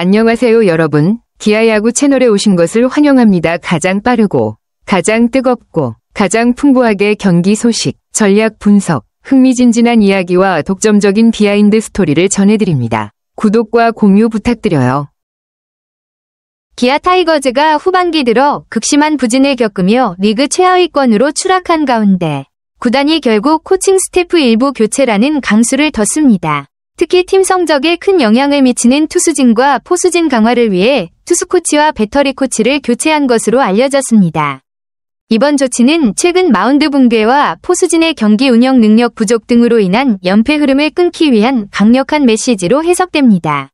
안녕하세요 여러분. 기아야구 채널에 오신 것을 환영합니다. 가장 빠르고 가장 뜨겁고 가장 풍부하게 경기 소식, 전략 분석, 흥미진진한 이야기와 독점적인 비하인드 스토리를 전해드립니다. 구독과 공유 부탁드려요. 기아 타이거즈가 후반기 들어 극심한 부진을 겪으며 리그 최하위권으로 추락한 가운데 구단이 결국 코칭 스태프 일부 교체라는 강수를 뒀습니다. 특히 팀 성적에 큰 영향을 미치는 투수진과 포수진 강화를 위해 투수 코치와 배터리 코치를 교체한 것으로 알려졌습니다. 이번 조치는 최근 마운드 붕괴와 포수진의 경기 운영 능력 부족 등으로 인한 연패 흐름을 끊기 위한 강력한 메시지로 해석됩니다.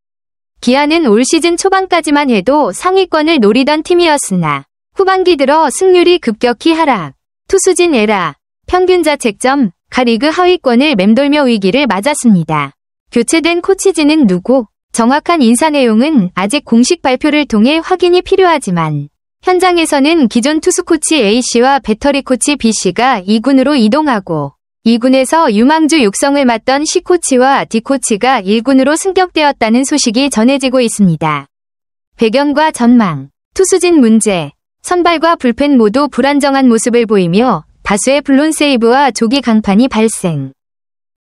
기아는 올 시즌 초반까지만 해도 상위권을 노리던 팀이었으나 후반기 들어 승률이 급격히 하락, 투수진 에라, 평균 자책점, 가 리그 하위권을 맴돌며 위기를 맞았습니다. 교체된 코치진은 누구? 정확한 인사 내용은 아직 공식 발표를 통해 확인이 필요하지만 현장에서는 기존 투수 코치 A씨와 배터리 코치 B씨가 2군으로 이동하고 2군에서 유망주 육성을 맡던 C코치와 D코치가 1군으로 승격되었다는 소식이 전해지고 있습니다. 배경과 전망, 투수진 문제, 선발과 불펜 모두 불안정한 모습을 보이며 다수의 블론 세이브와 조기 강판이 발생.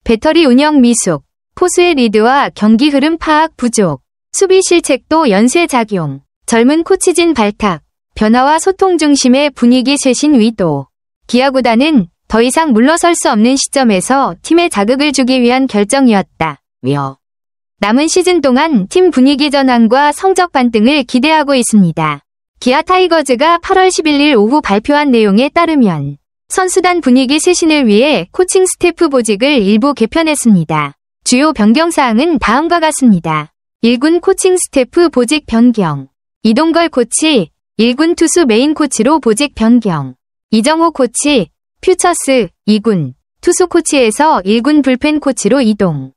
배터리 운영 미숙, 포수의 리드와 경기 흐름 파악 부족, 수비 실책도 연쇄작용, 젊은 코치진 발탁, 변화와 소통 중심의 분위기 쇄신 위도. 기아 구단은 더 이상 물러설 수 없는 시점에서 팀에 자극을 주기 위한 결정이었다며 남은 시즌 동안 팀 분위기 전환과 성적 반등을 기대하고 있습니다. 기아 타이거즈가 8월 11일 오후 발표한 내용에 따르면 선수단 분위기 쇄신을 위해 코칭 스태프 보직을 일부 개편했습니다. 주요 변경사항은 다음과 같습니다. 1군 코칭 스태프 보직 변경, 이동걸 코치, 1군 투수 메인 코치로 보직 변경, 이정호 코치, 퓨처스, 2군, 투수 코치에서 1군 불펜 코치로 이동,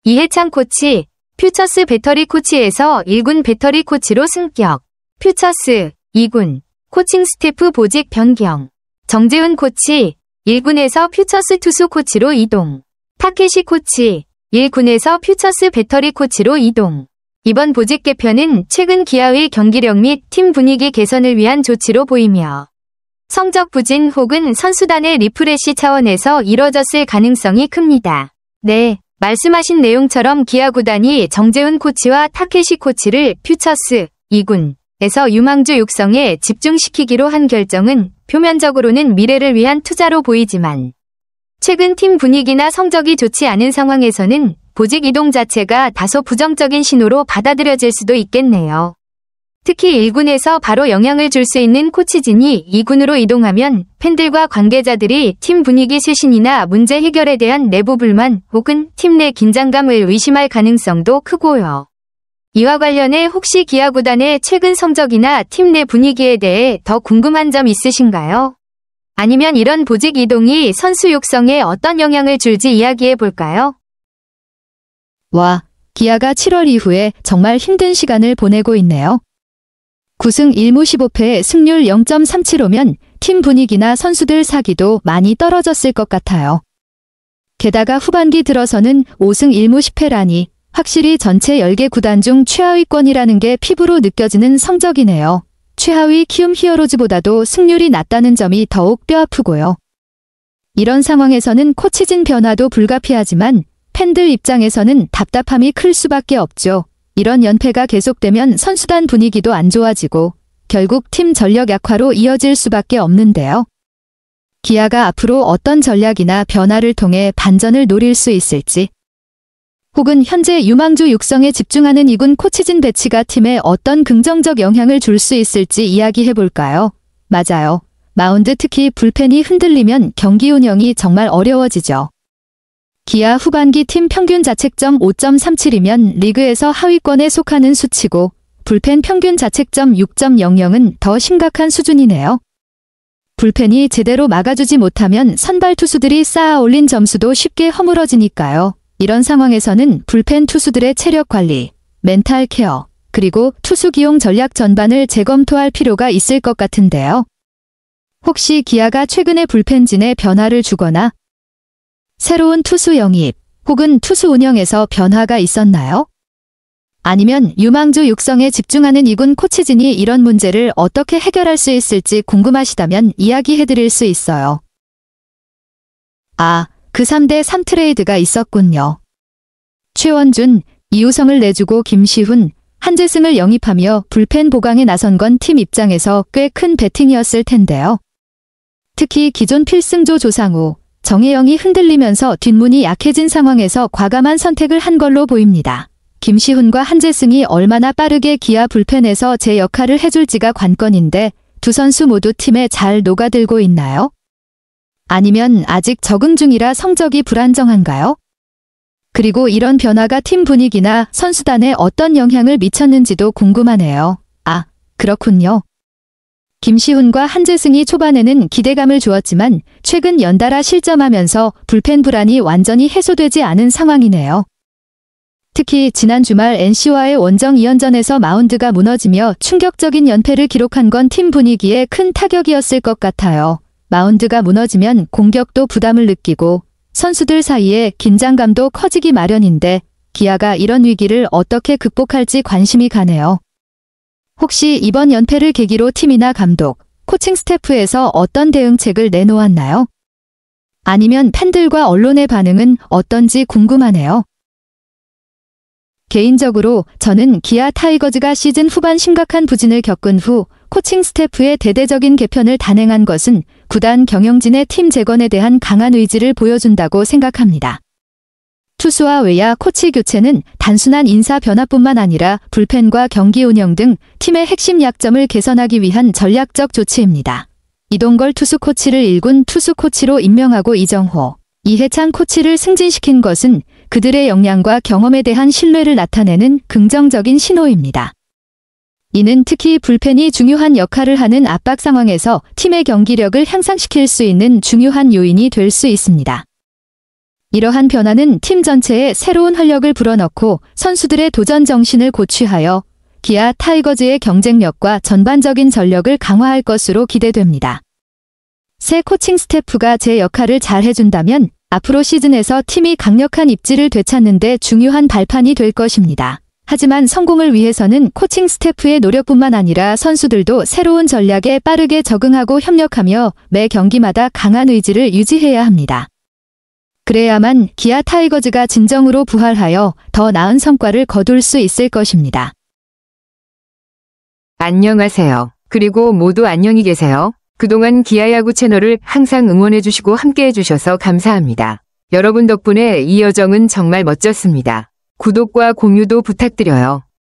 이해창 코치, 퓨처스 배터리 코치에서 1군 배터리 코치로 승격, 퓨처스, 2군, 코칭 스태프 보직 변경, 정재훈 코치, 1군에서 퓨처스 투수 코치로 이동, 타케시 코치, 1군에서 퓨처스 배터리 코치로 이동. 이번 보직 개편은 최근 기아의 경기력 및 팀 분위기 개선을 위한 조치로 보이며 성적 부진 혹은 선수단의 리프레시 차원에서 이뤄졌을 가능성이 큽니다. 네, 말씀하신 내용처럼 기아 구단이 정재훈 코치와 타케시 코치를 퓨처스 2군에서 유망주 육성에 집중시키기로 한 결정은 표면적으로는 미래를 위한 투자로 보이지만 최근 팀 분위기나 성적이 좋지 않은 상황에서는 보직 이동 자체가 다소 부정적인 신호로 받아들여질 수도 있겠네요. 특히 1군에서 바로 영향을 줄 수 있는 코치진이 2군으로 이동하면 팬들과 관계자들이 팀 분위기 쇄신이나 문제 해결에 대한 내부 불만 혹은 팀 내 긴장감을 의심할 가능성도 크고요. 이와 관련해 혹시 기아 구단의 최근 성적이나 팀 내 분위기에 대해 더 궁금한 점 있으신가요? 아니면 이런 보직 이동이 선수 육성에 어떤 영향을 줄지 이야기해 볼까요? 와, 기아가 7월 이후에 정말 힘든 시간을 보내고 있네요. 9승 1무 15패 승률 0.375면 팀 분위기나 선수들 사기도 많이 떨어졌을 것 같아요. 게다가 후반기 들어서는 5승 1무 10패라니 확실히 전체 10개 구단 중 최하위권이라는 게 피부로 느껴지는 성적이네요. 최하위 키움 히어로즈보다도 승률이 낮다는 점이 더욱 뼈아프고요. 이런 상황에서는 코치진 변화도 불가피하지만 팬들 입장에서는 답답함이 클 수밖에 없죠. 이런 연패가 계속되면 선수단 분위기도 안 좋아지고 결국 팀 전력 약화로 이어질 수밖에 없는데요. 기아가 앞으로 어떤 전략이나 변화를 통해 반전을 노릴 수 있을지, 혹은 현재 유망주 육성에 집중하는 2군 코치진 배치가 팀에 어떤 긍정적 영향을 줄 수 있을지 이야기해볼까요? 맞아요. 마운드 특히 불펜이 흔들리면 경기 운영이 정말 어려워지죠. 기아 후반기 팀 평균 자책점 5.37이면 리그에서 하위권에 속하는 수치고 불펜 평균 자책점 6.00은 더 심각한 수준이네요. 불펜이 제대로 막아주지 못하면 선발 투수들이 쌓아 올린 점수도 쉽게 허물어지니까요. 이런 상황에서는 불펜 투수들의 체력 관리, 멘탈 케어, 그리고 투수 기용 전략 전반을 재검토할 필요가 있을 것 같은데요. 혹시 기아가 최근에 불펜진에 변화를 주거나 새로운 투수 영입 혹은 투수 운영에서 변화가 있었나요? 아니면 유망주 육성에 집중하는 이군 코치진이 이런 문제를 어떻게 해결할 수 있을지 궁금하시다면 이야기해드릴 수 있어요. 그 3대3 트레이드가 있었군요. 최원준, 이우성을 내주고 김시훈, 한재승을 영입하며 불펜 보강에 나선 건 팀 입장에서 꽤 큰 배팅이었을 텐데요. 특히 기존 필승조 조상우, 정혜영이 흔들리면서 뒷문이 약해진 상황에서 과감한 선택을 한 걸로 보입니다. 김시훈과 한재승이 얼마나 빠르게 기아 불펜에서 제 역할을 해줄지가 관건인데 두 선수 모두 팀에 잘 녹아들고 있나요? 아니면 아직 적응 중이라 성적이 불안정한가요? 그리고 이런 변화가 팀 분위기나 선수단에 어떤 영향을 미쳤는지도 궁금하네요. 그렇군요. 김시훈과 한재승이 초반에는 기대감을 주었지만 최근 연달아 실점하면서 불펜 불안이 완전히 해소되지 않은 상황이네요. 특히 지난 주말 NC와의 원정 2연전에서 마운드가 무너지며 충격적인 연패를 기록한 건 팀 분위기에 큰 타격이었을 것 같아요. 마운드가 무너지면 공격도 부담을 느끼고 선수들 사이에 긴장감도 커지기 마련인데 기아가 이런 위기를 어떻게 극복할지 관심이 가네요. 혹시 이번 연패를 계기로 팀이나 감독, 코칭 스태프에서 어떤 대응책을 내놓았나요? 아니면 팬들과 언론의 반응은 어떤지 궁금하네요. 개인적으로 저는 기아 타이거즈가 시즌 후반 심각한 부진을 겪은 후 코칭 스태프의 대대적인 개편을 단행한 것은 구단 경영진의 팀 재건에 대한 강한 의지를 보여준다고 생각합니다. 투수와 외야 코치 교체는 단순한 인사 변화뿐만 아니라 불펜과 경기 운영 등 팀의 핵심 약점을 개선하기 위한 전략적 조치입니다. 이동걸 투수 코치를 1군 투수 코치로 임명하고 이정호, 이해창 코치를 승진시킨 것은 그들의 역량과 경험에 대한 신뢰를 나타내는 긍정적인 신호입니다. 이는 특히 불펜이 중요한 역할을 하는 압박 상황에서 팀의 경기력을 향상시킬 수 있는 중요한 요인이 될 수 있습니다. 이러한 변화는 팀 전체에 새로운 활력을 불어넣고 선수들의 도전 정신을 고취하여 기아 타이거즈의 경쟁력과 전반적인 전력을 강화할 것으로 기대됩니다. 새 코칭 스태프가 제 역할을 잘 해준다면 앞으로 시즌에서 팀이 강력한 입지를 되찾는 데 중요한 발판이 될 것입니다. 하지만 성공을 위해서는 코칭 스태프의 노력뿐만 아니라 선수들도 새로운 전략에 빠르게 적응하고 협력하며 매 경기마다 강한 의지를 유지해야 합니다. 그래야만 기아 타이거즈가 진정으로 부활하여 더 나은 성과를 거둘 수 있을 것입니다. 안녕하세요. 그리고 모두 안녕히 계세요. 그동안 기아야구 채널을 항상 응원해주시고 함께해주셔서 감사합니다. 여러분 덕분에 이 여정은 정말 멋졌습니다. 구독과 공유도 부탁드려요.